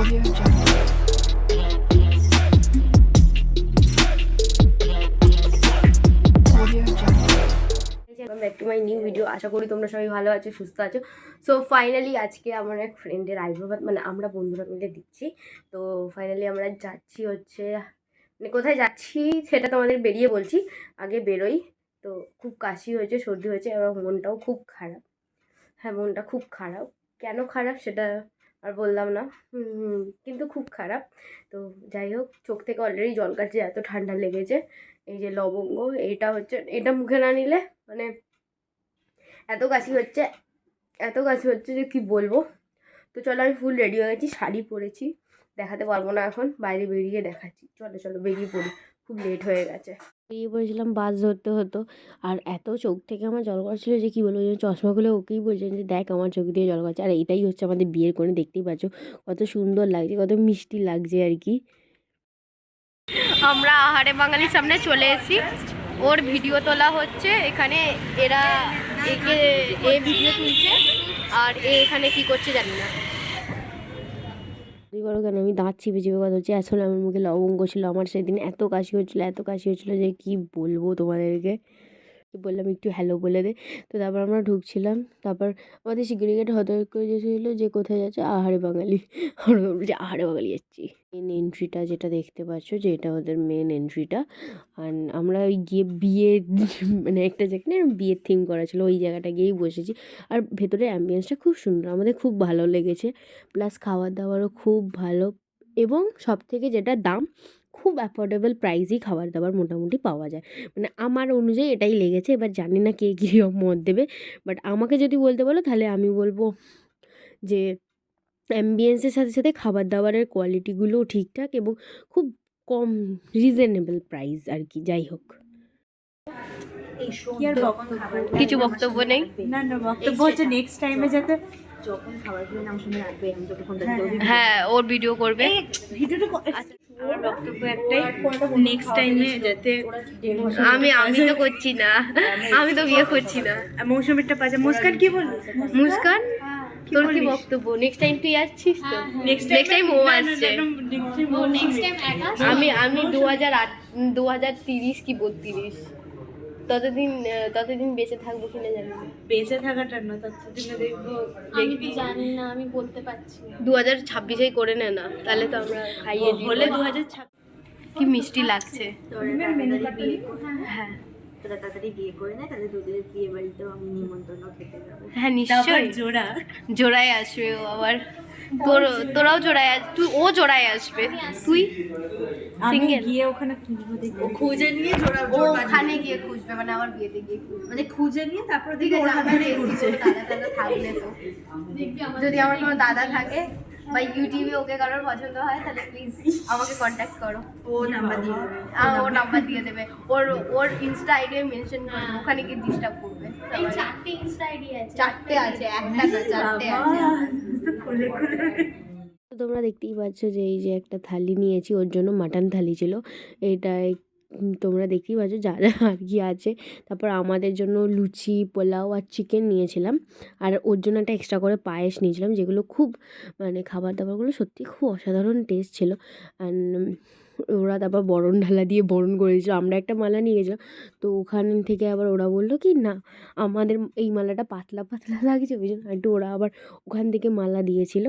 Audio Jungle. Audio Jungle. Welcome back to my new video. আশা করি তোমরা সবাই ভালো আছো, সুস্থ আছো। সো ফাইনালি আজকে আমার এক ফ্রেন্ডের আইব্রোভাত, মানে আমরা বন্ধুরা মিলে দিচ্ছি। তো ফাইনালি আমরা যাচ্ছি হচ্ছে, মানে কোথায় যাচ্ছি সেটা তোমাদের বেরিয়ে বলছি, আগে বেরোই। তো খুব কাশি হয়েছে, সর্দি হয়েছে, এবং মনটাও খুব খারাপ। হ্যাঁ, মনটা খুব খারাপ। কেন খারাপ সেটা আর বললাম না, কিন্তু খুব খারাপ। তো যাই হোক, চোখ থেকে অলরেডি জল কাটছে, এত ঠান্ডা লেগেছে। এই যে লবঙ্গ, এটা মুখে না নিলে মানে এত কাশি হচ্ছে, এত কাশি হচ্ছে যে কি বলবো। তো চলো, আমি ফুল রেডি হয়ে গেছি, শাড়ি পরেছি, দেখাতে পারবো না এখন, বাইরে বেরিয়ে দেখাচ্ছি। চলো চলো বেরিয়ে পড়ি, খুব লেট হয়ে গেছে। বেরিয়ে পড়েছিলাম, বাস ধরতে হতো। আর এত চোখ থেকে আমার জল কাটছিল যে কি বলবো, চশমা খুলে ওকেই বলছেন যে দেখ আমার চোখ দিয়ে জল কাটছে। আর এটাই হচ্ছে আমাদের বিয়ের কোণে, দেখতেই পাচ্ছ কত সুন্দর লাগছে, কত মিষ্টি লাগছে আর কি। আমরা আহারে বাঙালির সামনে চলে এসেছি, ওর ভিডিও তোলা হচ্ছে এখানে। এরা এ ভিডিও তুলছে, আর এখানে কি করছে জানি না। তুই বলো কেন, আমি দাঁত চিপে চিপে কথা হচ্ছে। আসলে আমার মুখে লবঙ্গ ছিল, আমার সেদিন এত কাশি হচ্ছিলো, এত কাশি হচ্ছিলো যে কি বলবো তোমাদেরকে। বললাম একটু হ্যালো বলে দে। তো তারপর আমরা ঢুকছিলাম, তারপর আমাদের সিকিউরিটি গার্ড হঠাৎ করে যেছিল যে কোথায় যাচ্ছে, আহারে বাঙালি। আমরা বলছি আহারে বাঙালি যাচ্ছি। মেন এন্ট্রিটা যেটা দেখতে পাচ্ছ, যে এটা ওদের মেন এন্ট্রিটা। আর আমরা ওই গিয়ে বিয়ে মানে একটা যেখানে বিয়ের থিম করা ছিল, ওই জায়গাটা গিয়েই বসেছি। আর ভেতরের অ্যাম্বিয়েন্সটা খুব সুন্দর, আমাদের খুব ভালো লেগেছে। প্লাস খাবার দাবারও খুব ভালো, এবং সব থেকে যেটা দাম, খুব অ্যাফোর্ডেবল প্রাইসেই খাবার দাবার মোটামুটি পাওয়া যায়। মানে আমার অনুযায়ী এটাই লেগেছে। এবার জানি না কে কীরকম মত দেবে, বাট আমাকে যদি বলতে বলো তাহলে আমি বলবো যে অ্যাম্বিয়েন্সের সাথে সাথে খাবার দাবারের কোয়ালিটিগুলোও ঠিকঠাক, এবং খুব কম রিজনেবল প্রাইস আর কি। যাই হোক, কিছু বক্তব্য নেই। না না, বক্তব্য হচ্ছে নেক্সট টাইমে যাতে যখন খাবারগুলো নাম শুনে রাখবে, আমি তোকে ফোন করব। হ্যাঁ, ওর ভিডিও করবে। ভিডিওটা আমার বক্তব্য একটাই, নেক্সট টাইমে যাতে আমি তো করছি না, আমি তো বিয়ে করছি না। মৌসুমিটা পাশে মুস্কান কি বলবো, মুস্কান তোর কি বক্তব্য? নেক্সট টাইম তুই আসছিস তো? নেক্সট টাইম ও আসছে। আমি 2030 কি 32, ততদিন বেঁচে থাকবো কিনা জানি না। বেঁচে থাকাটা না, ততদিনে দেখবো। আমি তো জানি না, আমি বলতে পারছি না। 2026-এই করে নে না, তাহলে তো আমরা খাইয়ে দিই। হলে 2026 কি মিষ্টি লাগছে। হ্যাঁ তোরা তাড়াতাড়ি বিয়ে করে নে, তাহলে তোদের বিয়ে বাড়িতেও আমি নিমন্ত্রণ খেতে যাবো। হ্যাঁ নিশ্চয়ই, জোড়ায় আসবে ও আবার। তোরাও জোড়ায় ও জোড়ায় আসবে, তুই সিঙ্গেল গিয়ে ওখানে খুঁজবো, দেখবো খুঁজে নিয়ে জোড়া ওখানে গিয়ে খুঁজবে, মানে আমার বিয়েতে গিয়ে খুঁজবে, মানে খুঁজে নিয়ে তারপরে ঠিক আছে। আমাদের দাদা থাকলে তো, যদি আমার কোনো দাদা থাকে বা ইউটিউবে ওকে কারোর পছন্দ হয়, তাহলে প্লিজ আমাকে কন্ট্যাক্ট করো। ও নাম্বার দিয়ে দেবে, ও নাম্বার দিয়ে দেবে। ওর ইনস্টা আইডি মেনশন করবে, ওখানে গিয়ে ডিস্টার্ব করবে। এই 4টে ইনস্টা আইডি আছে। 4টে আছে, একটা না 4টে আছে। খুলে খুলে। তো তোমরা দেখতেই পাচ্ছ যে এই যে একটা থালি নিয়েছি, ওর জন্য মাটন থালি ছিল। এটা তোমরা দেখতেই পাচ্ছ যা যা আর কি আছে। তারপর আমাদের জন্য লুচি, পোলাও আর চিকেন নিয়েছিলাম। আর ওর জন্য একটা এক্সট্রা করে পায়েস নিয়েছিলাম, যেগুলো খুব, মানে খাবার দাবারগুলো সত্যি খুব অসাধারণ টেস্ট ছিল। অ্যান্ড ওরা তারপর বরণ ঢালা দিয়ে বরণ করেছিল। আমরা একটা মালা নিয়ে গেছিলাম, তো ওখান থেকে আবার ওরা বললো কি না আমাদের এই মালাটা পাতলা পাতলা লাগছে, ওই জন্য একটু ওরা আবার ওখান থেকে মালা দিয়েছিল।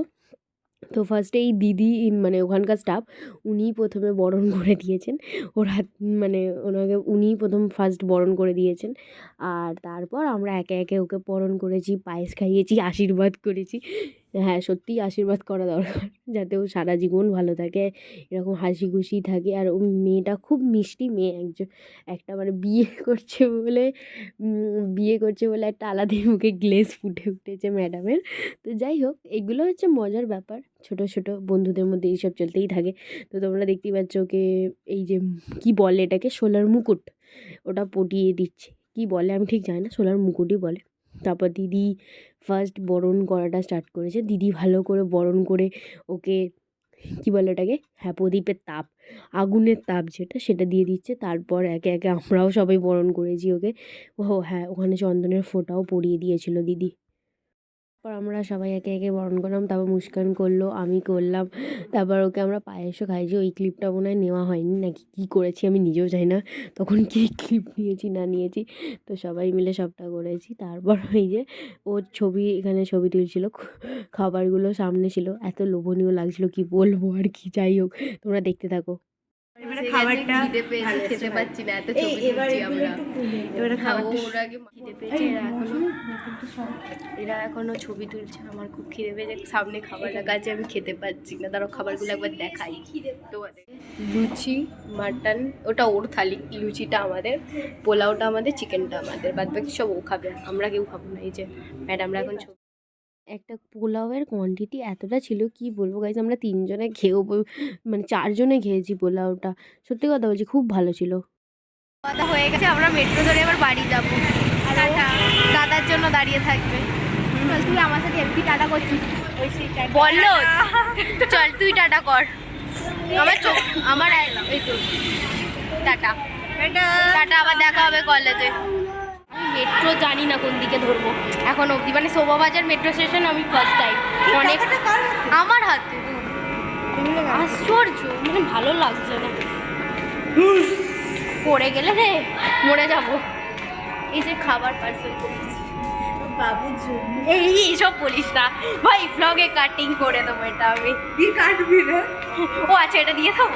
তো ফার্স্টে এই দিদি, মানে ওখানকার স্টাফ, উনিই প্রথমে বরণ করে দিয়েছেন। ওরা মানে ওনাকে উনিই প্রথম ফার্স্ট বরণ করে দিয়েছেন। আর তারপর আমরা একে একে ওকে বরণ করেছি, পায়েস খাইয়েছি, আশীর্বাদ করেছি। হ্যাঁ সত্যিই আশীর্বাদ করা দরকার, যাতে ও সারা জীবন ভালো থাকে, এরকম হাসি খুশি থাকে। আর ও মেয়েটা খুব মিষ্টি মেয়ে, একটা মানে বিয়ে করছে বলে একটা আলাদাই মুখে গ্লেজ ফুটে উঠেছে ম্যাডামের। তো যাই হোক, এগুলো হচ্ছে মজার ব্যাপার, ছোট ছোট বন্ধুদের মধ্যে এইসব চলতেই থাকে। তো তোমরা দেখতেই পাচ্ছ ওকে এই যে কি বলে এটাকে, সোলার মুকুট, ওটা পটিয়ে দিচ্ছে। কি বলে আমি ঠিক জানি না, সোলার মুকুটই বলে। তারপর দিদি ফার্স্ট বরণ করাটা স্টার্ট করেছে। দিদি ভালো করে বরণ করে ওকে কী বলে ওটাকে, হ্যাঁ প্রদীপের তাপ, আগুনের তাপ যেটা, সেটা দিয়ে দিচ্ছে। তারপর একে একে আমরাও সবাই বরণ করেছি ওকে। ও হ্যাঁ, ওখানে চন্দনের ফোঁটাও পরিয়ে দিয়েছিল দিদি। তারপর আমরা সবাই একে একে বরণ করলাম, তারপর মুস্কান করলো, আমি করলাম, তারপর ওকে আমরা পায়েসও খাইছি। ওই ক্লিপটা মনে হয় নেওয়া হয়নি নাকি কী করেছি আমি নিজেও জানি না তখন কী ক্লিপ নিয়েছি না নিয়েছি। তো সবাই মিলে সবটা করেছি। তারপর ওই যে ওর ছবি, এখানে ছবি তুলছিল, খাবারগুলো সামনে ছিল, এত লোভনীয় লাগছিল কি বলবো আর কি। যাই হোক, তোমরা দেখতে থাকো। খাবারটা খেতে পাচ্ছি না, এত ছবি তুলছি আমরা। এবারে খাবারটা ওরা আগে খিদে পেয়েছে, এরা এখনো ছবি তুলছে। আমার খুব খিদে পেয়েছে, সামনে খাবার রাখা আছে, আমি খেতে পাচ্ছি না। তারও খাবারগুলো একবার দেখাই তোমাদের। লুচি, মাটন, ওটা ওর থালি, লুচিটা আমাদের, পোলাওটা আমাদের, চিকেনটা আমাদের, বাদ বাকি সব ও খাবে, আমরা কেউ খাবো না। এই যে ম্যাডামরা এখন ছবি, একটা পোলাওয়ের কোয়ান্টিটি এতটা ছিল কি বলবো গাইজ, আমরা 3 জনে খেয়েও মানে 4 জনে খেয়েছি পোলাওটা। সত্যি কথা বলছি, খুব ভালো ছিল। কথা হয়ে গেছে, আমরা মেট্রো ধরে এবার বাড়ি যাবো। দাদার জন্য দাঁড়িয়ে থাকবে। তুই আমার সাথে এমপি টাটা করছিস বললো, চল তুই টাটা কর। আমার চোখ, আমার এই তো টাটা টাটা, আবার দেখা হবে কলেজে। মেট্রো জানি না কোন দিকে ধরবো এখন অবধি, মানে শোভাবাজার মেট্রো স্টেশন আমি ফার্স্ট টাইম। অনেক আমার হাতে আশ্চর্য, মানে ভালো লাগছে না, পড়ে গেলে রে মরে যাব। এই যে খাবার পার্সেল করেছি বাবুর জন্য। এইসব বলিস না ভাই, ব্লগে কাটিং করে দেবো এটা আমি। কাটবি না? ও আচ্ছা, এটা দিয়ে দেবো,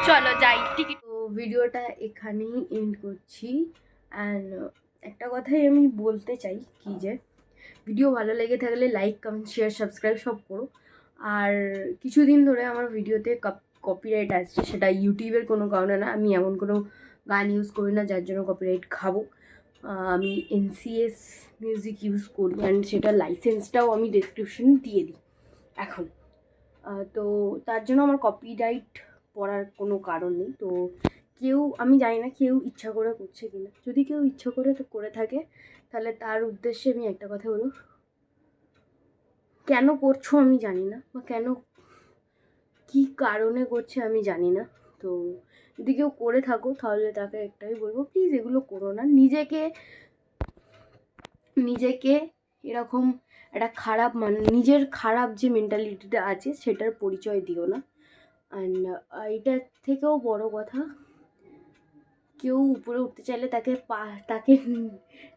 চলো যাই টিকিট। তো ভিডিওটা এখানেই এন্ড করছি। অ্যান্ড একটা কথাই আমি বলতে চাই কি যে, ভিডিও ভালো লেগে থাকলে লাইক, কমেন্ট, শেয়ার, সাবস্ক্রাইব সব করো। আর কিছুদিন ধরে আমার ভিডিওতে কপিরাইট আসছে, সেটা ইউটিউবের কোনো কারণে না, আমি এমন কোনো গান ইউজ করি না যার জন্য কপিরাইট খাবো। আমি NCS মিউজিক ইউজ করি, অ্যান্ড সেটার লাইসেন্সটাও আমি ডেসক্রিপশনে দিয়ে দিই এখন। তো তার জন্য আমার কপিরাইট পড়ার কোনো কারণ নেই। তো কেউ, আমি জানি না কেউ ইচ্ছা করে করছে কিনা, যদি কেউ ইচ্ছা করে তো করে থাকে, তাহলে তার উদ্দেশ্যে আমি একটা কথা বলবো, কেন করছো আমি জানি না, বা কেন কী কারণে করছে আমি জানি না। তো যদি কেউ করে থাকো তাহলে তাকে একটাই বলবো, প্লিজ এগুলো করো না। নিজেকে এরকম একটা খারাপ, মানে নিজের খারাপ যে মেন্টালিটিটা আছে সেটার পরিচয় দিও না। অ্যান্ড এটার থেকেও বড় কথা, কেউ উপরে উঠতে চাইলে তাকে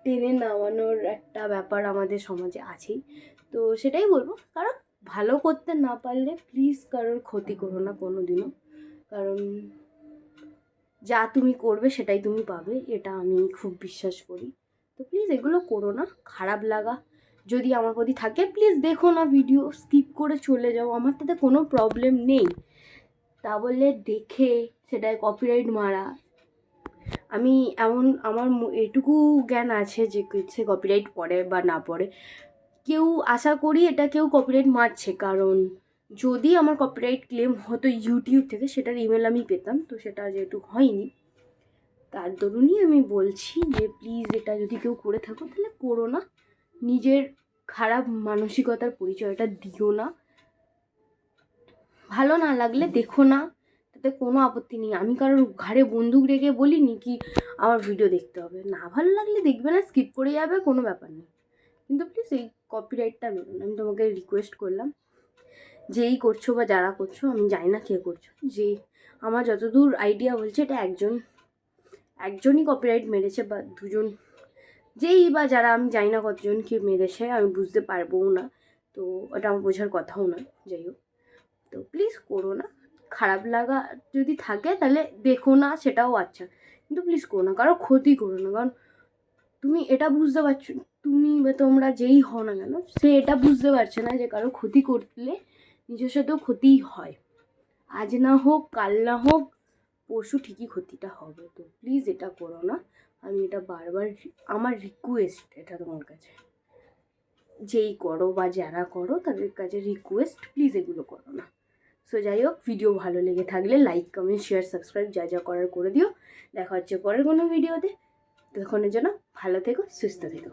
টেনে নামানোর একটা ব্যাপার আমাদের সমাজে আছেই। তো সেটাই বলবো, কারণ ভালো করতে না পারলে প্লিজ কারোর ক্ষতি করো না কোনো দিনও, কারণ যা তুমি করবে সেটাই তুমি পাবে, এটা আমি খুব বিশ্বাস করি। তো প্লিজ এগুলো করো না। খারাপ লাগা যদি আমার প্রতি থাকে, প্লিজ দেখো না, ভিডিও স্কিপ করে চলে যাও, আমার তাতে কোনো প্রবলেম নেই। তা বলে দেখে সেটায় কপিরাইট মারা, আমি এমন, আমার এটুকু জ্ঞান আছে যে সে কপিরাইট পড়ে বা না পড়ে, কেউ আশা করি এটা কেউ কপিরাইট মারছে, কারণ যদি আমার কপিরাইট ক্লেম হতো ইউটিউব থেকে, সেটার ইমেল আমি পেতাম। তো সেটা যেহেতু হয়নি, তার দরুনই আমি বলছি যে প্লিজ এটা যদি কেউ করে থাকো তাহলে করো না। নিজের খারাপ মানসিকতার পরিচয়টা দিও না। ভালো না লাগলে দেখো না, তাতে কোনো আপত্তি নেই। আমি কারোর ঘাড়ে বন্দুক রেখে বলিনি কি আমার ভিডিও দেখতে হবে, না ভালো লাগলে দেখবে না, স্কিপ করে যাবে, কোনো ব্যাপার নেই। কিন্তু প্লিজ এই কপিরাইটটা মেরো না, আমি তোমাকে রিকোয়েস্ট করলাম। যেই করছো বা যারা করছো, আমি জানি না কে করছো, যে আমার যতদূর আইডিয়া বলছে এটা একজনই কপিরাইট মেরেছে, বা দুজন, যেই বা যারা, আমি জানি না কতজন কি মেরেছে, আমি বুঝতে পারবোও না। তো ওটা আমার বোঝার কথাও না, যাই হোক। তো প্লিজ করো না। খারাপ লাগা যদি থাকে তাহলে দেখো না, সেটাও আচ্ছা, কিন্তু প্লিজ করো না, কারো ক্ষতি করো না। কারণ তুমি এটা বুঝতে পারছো, তুমি বা তোমরা যেই হও না কেন, সে এটা বুঝতে পারছে না যে কারো ক্ষতি করলে নিজের সাথেও ক্ষতিই হয়। আজ না হোক, কাল না হোক, পরশু ঠিকই ক্ষতিটা হবে। তো প্লিজ এটা করো না। আমি এটা বারবার, আমার রিকোয়েস্ট এটা তোমার কাছে, যেই করো বা যারা করো তাদের কাছে রিকোয়েস্ট, প্লিজ এগুলো করো না। সো যাই হোক, ভিডিও ভালো লেগে থাকলে লাইক, কমেন্ট, শেয়ার, সাবস্ক্রাইব যা যা করার করে দিও। দেখা হচ্ছে পরের কোনো ভিডিওতে। ততক্ষণের জন্য ভালো থেকো, সুস্থ থেকো।